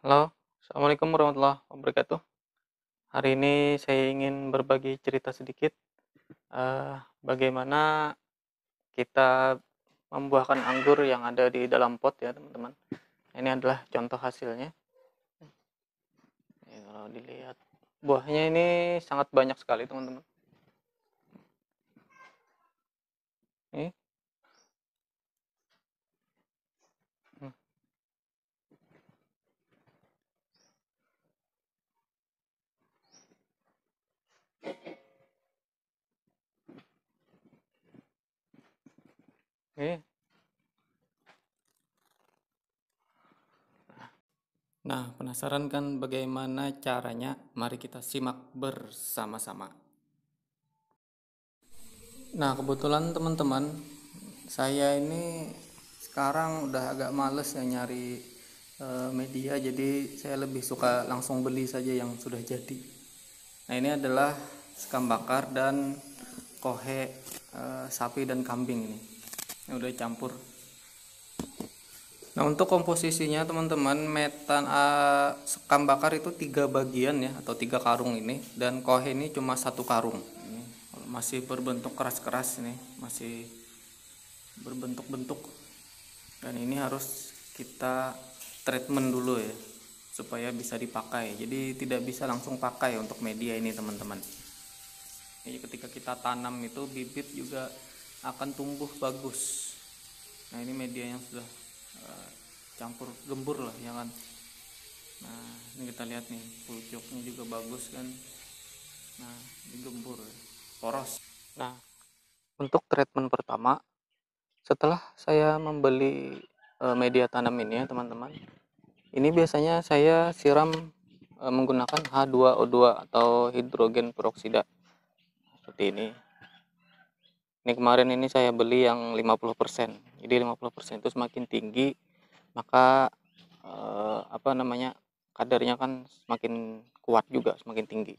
Halo, Assalamualaikum warahmatullahi wabarakatuh. Hari ini saya ingin berbagi cerita sedikit, bagaimana kita membuahkan anggur yang ada di dalam pot ya teman-teman. Ini adalah contoh hasilnya. Ini kalau dilihat buahnya ini sangat banyak sekali teman-teman. Ini, hmm, ini. Nah, penasaran kan bagaimana caranya? Mari kita simak bersama-sama. Nah, kebetulan teman-teman, saya ini sekarang udah agak males ya nyari media, jadi saya lebih suka langsung beli saja yang sudah jadi. Nah, ini adalah sekam bakar dan kohe sapi dan kambing ini. Ini udah campur. Nah, untuk komposisinya teman-teman, sekam bakar itu 3 bagian ya, atau 3 karung ini, dan kohe ini cuma 1 karung. Ini masih berbentuk keras-keras ini, masih berbentuk-bentuk, dan ini harus kita treatment dulu ya supaya bisa dipakai. Jadi tidak bisa langsung pakai untuk media ini teman-teman. Jadi ketika kita tanam itu bibit juga akan tumbuh bagus. Nah, ini media yang sudah campur gembur lah ya kan. Nah, ini kita lihat nih, pucuknya juga bagus kan. Nah, ini gembur, poros. Nah, untuk treatment pertama, setelah saya membeli media tanam ini ya teman-teman, ini biasanya saya siram menggunakan H2O2 atau hidrogen peroksida seperti ini. Ini kemarin ini saya beli yang 50%. Jadi 50% itu semakin tinggi, maka kadarnya kan semakin kuat juga, semakin tinggi.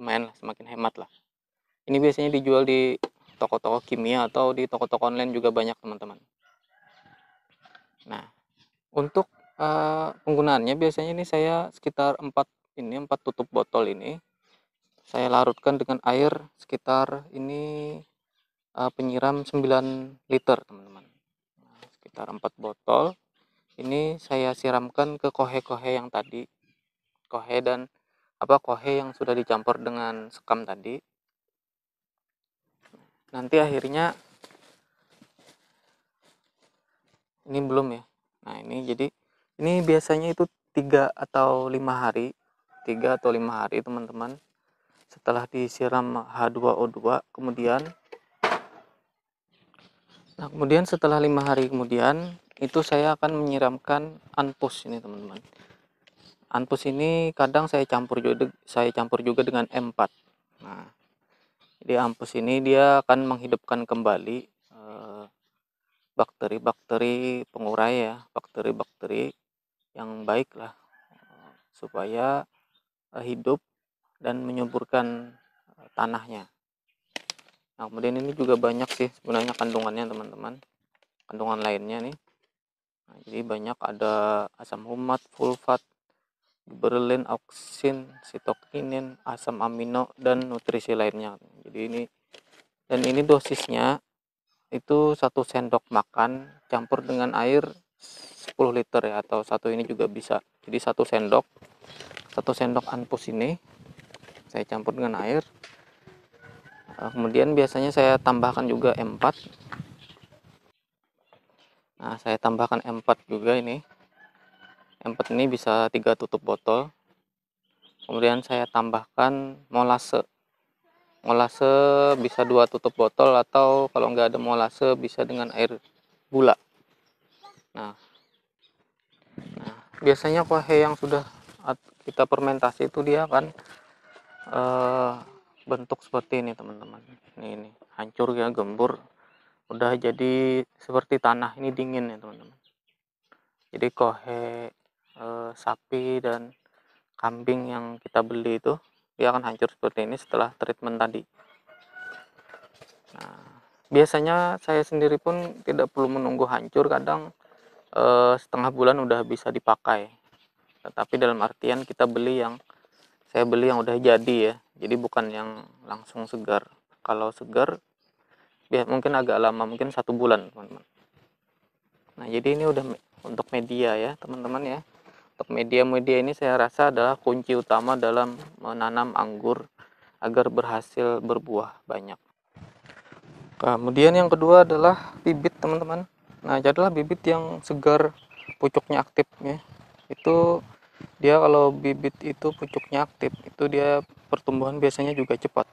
Lumayan lah, semakin hemat lah. Ini biasanya dijual di toko-toko kimia atau di toko-toko online juga banyak teman-teman. Nah, untuk penggunaannya biasanya ini saya sekitar 4 tutup botol ini saya larutkan dengan air sekitar ini penyiram 9 liter teman-teman. Nah, sekitar 4 botol ini saya siramkan ke kohe-kohe yang tadi, kohe yang sudah dicampur dengan sekam tadi. Nanti akhirnya ini belum ya. Nah, ini jadi ini biasanya itu 3 atau 5 hari teman-teman setelah disiram H2O2. Kemudian setelah 5 hari kemudian itu saya akan menyiramkan anpus ini teman-teman. Anpus ini kadang saya campur juga dengan M4. Nah, jadi anpus ini dia akan menghidupkan kembali bakteri-bakteri pengurai ya, bakteri-bakteri yang baik lah, supaya hidup dan menyuburkan tanahnya. Nah, kemudian ini juga banyak sih sebenarnya kandungannya teman-teman, kandungan lainnya nih. Nah, jadi banyak, ada asam humat, sulfat, berlin, auksin, sitokinin, asam amino, dan nutrisi lainnya. Jadi ini dosisnya itu 1 sendok makan campur dengan air 10 liter ya, atau satu ini juga bisa. Jadi 1 sendok anpus ini saya campur dengan air. Kemudian biasanya saya tambahkan juga M4. Nah, saya tambahkan M4 juga ini. M4 ini bisa 3 tutup botol. Kemudian saya tambahkan molase. Molase bisa 2 tutup botol, atau kalau nggak ada molase bisa dengan air gula. Nah, biasanya kohe yang sudah kita fermentasi itu dia akan bentuk seperti ini teman-teman. Ini hancur ya, gembur, udah jadi seperti tanah. Ini dingin ya teman-teman. Jadi kohe sapi dan kambing yang kita beli itu dia akan hancur seperti ini setelah treatment tadi. Nah, biasanya saya sendiri pun tidak perlu menunggu hancur, kadang setengah bulan udah bisa dipakai. Tetapi dalam artian kita saya beli yang udah jadi ya, jadi bukan yang langsung segar. Kalau segar mungkin agak lama, mungkin 1 bulan teman-teman. Nah jadi ini udah untuk media ya teman-teman ya. Untuk media-media ini saya rasa adalah kunci utama dalam menanam anggur agar berhasil berbuah banyak. Kemudian yang kedua adalah bibit teman-teman. Nah jadilah bibit yang segar, pucuknya aktif ya. Itu dia kalau bibit itu pucuknya aktif, itu dia pertumbuhan biasanya juga cepat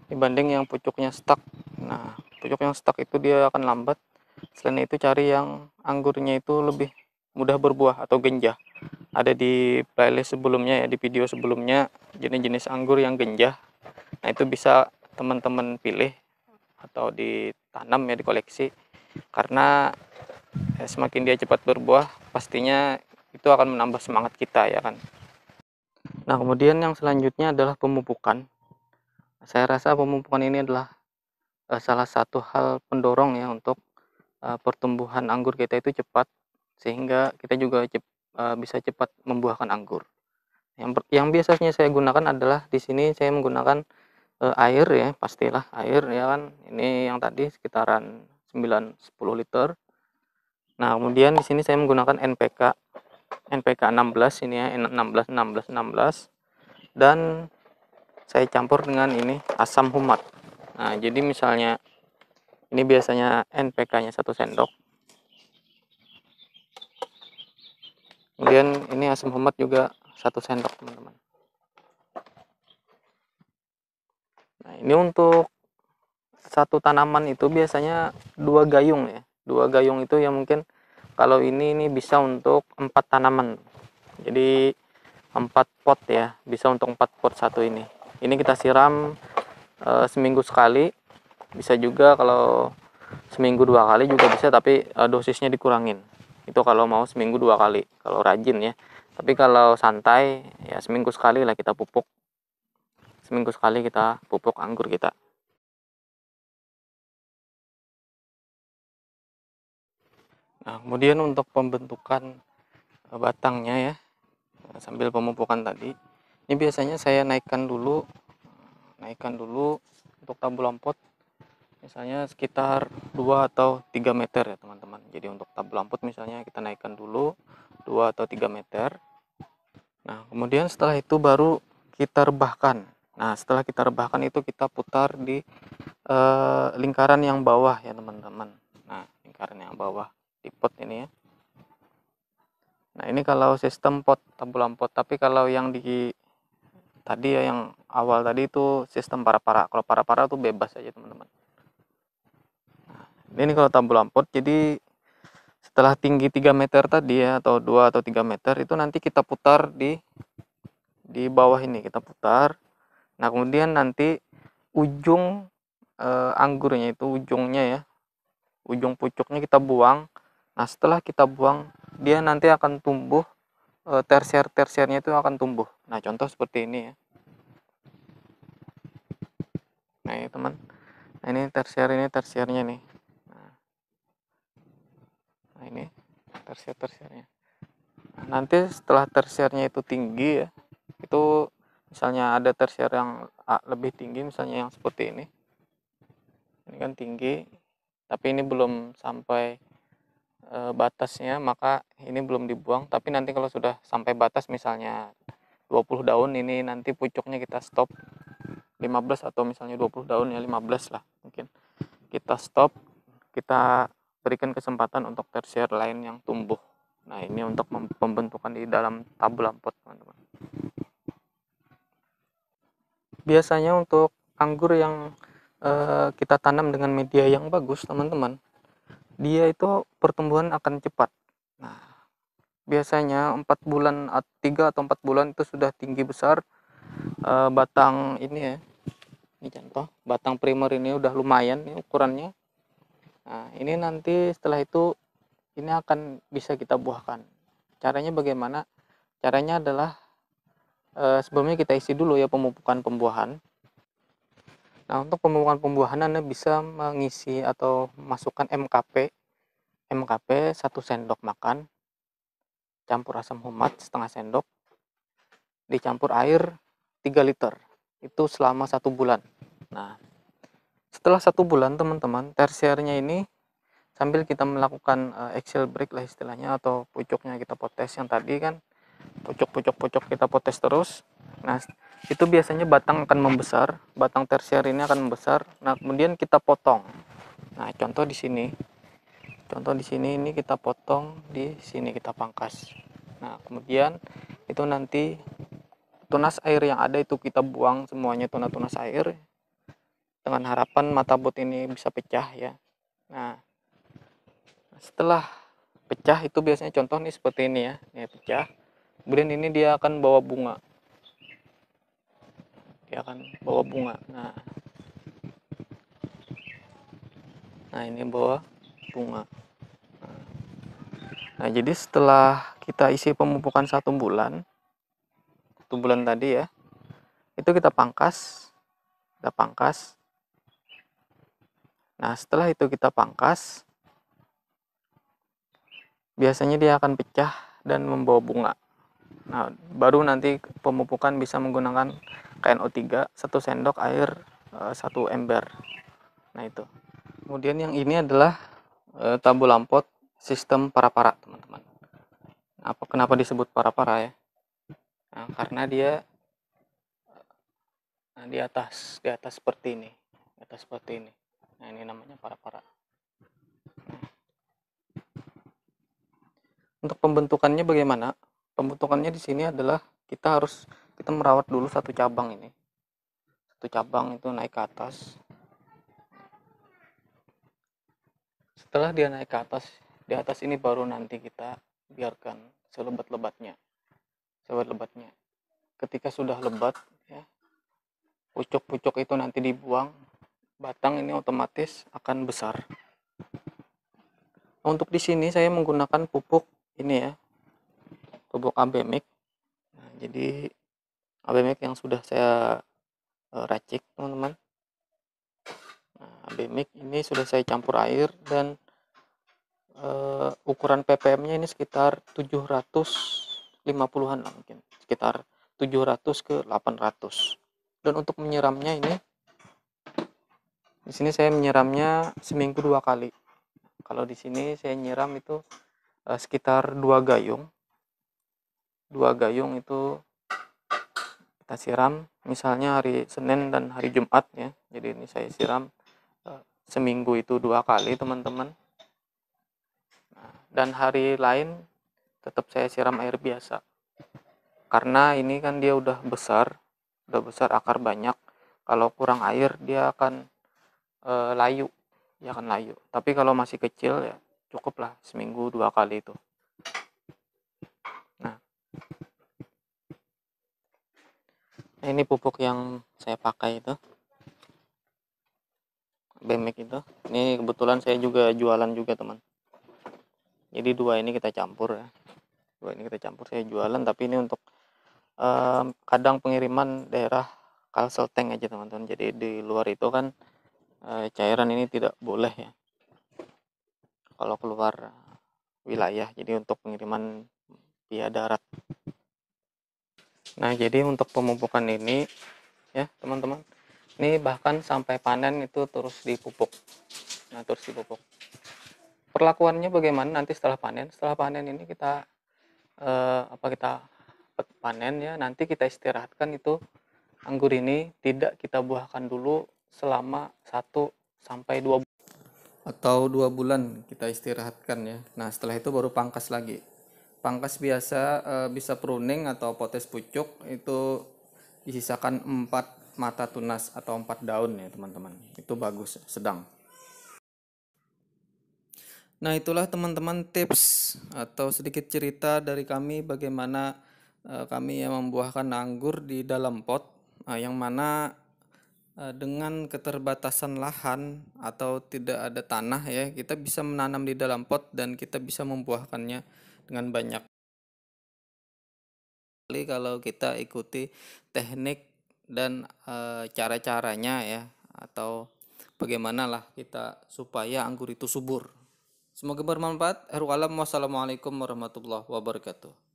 dibanding yang pucuknya stuck. Nah pucuk yang stuck itu dia akan lambat. Selain itu cari yang anggurnya itu lebih mudah berbuah atau genjah. Ada di playlist sebelumnya ya, di video sebelumnya, jenis-jenis anggur yang genjah. Nah itu bisa teman-teman pilih atau ditanam ya, di koleksi, karena semakin dia cepat berbuah pastinya itu akan menambah semangat kita ya kan. Nah kemudian yang selanjutnya adalah pemupukan. Saya rasa pemupukan ini adalah salah satu hal pendorong ya untuk pertumbuhan anggur kita itu cepat, sehingga kita juga bisa cepat membuahkan anggur. Yang biasanya saya gunakan adalah di sini saya menggunakan air ya, pastilah air ya kan. Ini yang tadi sekitaran 9-10 liter. Nah, kemudian di sini saya menggunakan NPK 16 ini ya, 16 16 16, dan saya campur dengan ini asam humat. Nah, jadi misalnya ini biasanya NPK-nya 1 sendok. Kemudian ini asam humat juga 1 sendok, teman-teman. Nah, ini untuk satu tanaman itu biasanya 2 gayung ya. 2 gayung itu ya mungkin kalau ini bisa untuk 4 tanaman. Jadi 4 pot ya, bisa untuk 4 pot satu ini. Ini kita siram seminggu sekali. Bisa juga kalau seminggu 2 kali juga bisa, tapi dosisnya dikurangin. Itu kalau mau seminggu 2 kali, kalau rajin ya. Tapi kalau santai ya seminggu sekali lah kita pupuk. Seminggu sekali kita pupuk anggur kita. Nah, kemudian untuk pembentukan batangnya ya, sambil pemupukan tadi, ini biasanya saya naikkan dulu untuk tabung lampot, misalnya sekitar 2 atau 3 meter ya teman-teman. Jadi untuk tabung lampot misalnya kita naikkan dulu 2 atau 3 meter. Nah kemudian setelah itu baru kita rebahkan. Nah setelah kita rebahkan itu kita putar di lingkaran yang bawah ya teman-teman. Nah lingkaran yang bawah di pot ini ya. Nah ini kalau sistem pot tabung lampot, tapi kalau yang di tadi ya, yang awal tadi itu sistem para-para. Kalau para-para tuh bebas aja teman-teman. Nah, ini kalau tabung lampot, jadi setelah tinggi 3 meter tadi ya, atau 2 atau 3 meter, itu nanti kita putar di bawah ini, kita putar. Nah kemudian nanti ujung anggurnya itu, ujungnya ya, ujung pucuknya kita buang. Nah setelah kita buang, dia nanti akan tumbuh, tersier-tersiernya itu akan tumbuh. Nah contoh seperti ini ya. Nah ya teman, nah ini tersiernya nih. Nah ini tersiernya. Nah, nanti setelah tersiernya itu tinggi ya, itu misalnya ada tersier yang lebih tinggi, misalnya yang seperti ini kan tinggi, tapi ini belum sampai batasnya, maka ini belum dibuang. Tapi nanti kalau sudah sampai batas, misalnya 20 daun, ini nanti pucuknya kita stop. 15 atau misalnya 20 daun ya, 15 lah mungkin, kita stop, kita berikan kesempatan untuk tersier lain yang tumbuh. Nah ini untuk pembentukan di dalam tabung lampot teman-teman. Biasanya untuk anggur yang kita tanam dengan media yang bagus teman-teman, dia itu pertumbuhan akan cepat. Nah biasanya 4 bulan, 3 atau 4 bulan itu sudah tinggi besar batang ini ya. Ini contoh batang primer ini udah lumayan nih ukurannya. Nah ini nanti setelah itu ini akan bisa kita buahkan. Caranya bagaimana? Caranya adalah sebelumnya kita isi dulu ya pemupukan pembuahan. Nah untuk pemupukan pembuahan Anda bisa mengisi atau masukkan MKP 1 sendok makan campur asam humat setengah sendok, dicampur air 3 liter. Itu selama 1 bulan. Nah, setelah 1 bulan teman-teman, tersiernya ini sambil kita melakukan axial break lah istilahnya, atau pucuknya kita potes yang tadi kan, pucuk kita potes terus. Nah, itu biasanya batang akan membesar, batang tersier ini akan membesar. Nah, kemudian kita potong. Nah, contoh di sini ini kita potong, di sini kita pangkas. Nah, kemudian itu nanti tunas air yang ada itu kita buang semuanya, tunas air, dengan harapan mata bot ini bisa pecah ya. Nah, setelah pecah itu biasanya contoh nih seperti ini ya, ini pecah. Kemudian ini dia akan bawa bunga. Nah ini bawa bunga. Nah, jadi setelah kita isi pemupukan 1 bulan, 1 bulan tadi ya, itu kita pangkas. Nah, setelah itu kita pangkas, biasanya dia akan pecah dan membawa bunga. Nah, baru nanti pemupukan bisa menggunakan KNO3 1 sendok air 1 ember. Nah, itu. Kemudian yang ini adalah tabul lampot sistem para-para, teman-teman. Kenapa disebut para-para ya? Nah, karena dia di atas seperti ini. Nah, ini namanya para-para. Untuk pembentukannya bagaimana? Pembentukannya di sini adalah kita merawat dulu satu cabang ini. Satu cabang itu naik ke atas. Setelah dia naik ke atas, di atas ini baru nanti kita biarkan selebat-lebatnya. Ketika sudah lebat ya, pucuk-pucuk itu nanti dibuang, batang ini otomatis akan besar. Untuk di sini saya menggunakan pupuk ini ya, pupuk Abemik. Nah, jadi Abemik yang sudah saya racik, teman-teman. Nah, Abemik ini sudah saya campur air dan ukuran ppm-nya ini sekitar 750-an lah mungkin, sekitar 700 ke 800. Dan untuk menyiramnya ini, di sini saya menyiramnya seminggu 2 kali. Kalau di sini saya nyiram itu sekitar 2 gayung. 2 gayung itu kita siram misalnya hari Senin dan hari Jumat ya. Jadi ini saya siram seminggu itu 2 kali, teman-teman. Nah, dan hari lain tetap saya siram air biasa. Karena ini kan dia udah besar akar banyak. Kalau kurang air dia akan layu. Tapi kalau masih kecil ya cukuplah seminggu 2 kali itu. Nah, ini pupuk yang saya pakai itu, Bemik itu. Ini kebetulan saya juga jualan juga, teman. Jadi 2 ini kita campur ya. 2 ini kita campur, saya jualan, tapi ini untuk kadang pengiriman daerah Kalselteng aja, teman-teman. Jadi di luar itu kan cairan ini tidak boleh ya kalau keluar wilayah. Jadi untuk pengiriman via darat. Nah, jadi untuk pemupukan ini ya, teman-teman. Ini bahkan sampai panen itu terus dipupuk. Perlakuannya bagaimana nanti setelah panen? Setelah panen ini kita kita panen ya, nanti kita istirahatkan itu anggur ini, tidak kita buahkan dulu selama 1 sampai 2 atau 2 bulan kita istirahatkan ya. Nah, setelah itu baru pangkas lagi. Pangkas biasa bisa pruning atau potes pucuk, itu disisakan 4 mata tunas atau 4 daun ya, teman-teman. Itu bagus, sedang. Nah, itulah teman-teman tips atau sedikit cerita dari kami bagaimana kami yang membuahkan anggur di dalam pot, yang mana dengan keterbatasan lahan atau tidak ada tanah ya, kita bisa menanam di dalam pot dan kita bisa membuahkannya dengan banyak. Kalau kita ikuti teknik dan cara-caranya ya, atau bagaimana lah kita supaya anggur itu subur Semoga bermanfaat. Akhirul kalam, wassalamualaikum warahmatullahi wabarakatuh.